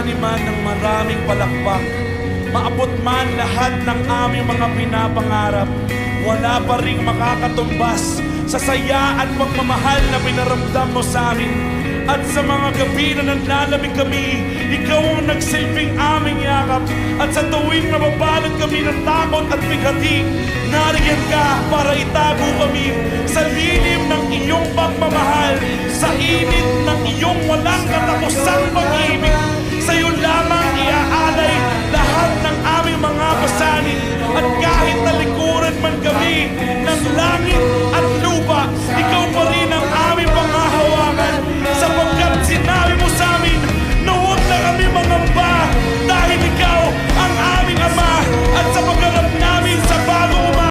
Magdani man ng maraming palakpak, maabot man lahat ng aming mga pinapangarap, wala pa ring makakatumbas sa saya at pagmamahal na pinaramdam mo sa amin. At sa mga gabi na nanlalamig kami, ikaw ang nagsilbing aming yakap. At sa tuwing nababalot kami ng takot at bighati, nariyan ka para itago kami sa lilim ng iyong pagmamahal, sa init ng iyong walang katapusang pag-ibig. Sa iyo lamang iaalay lahat ng aming mga pasanin at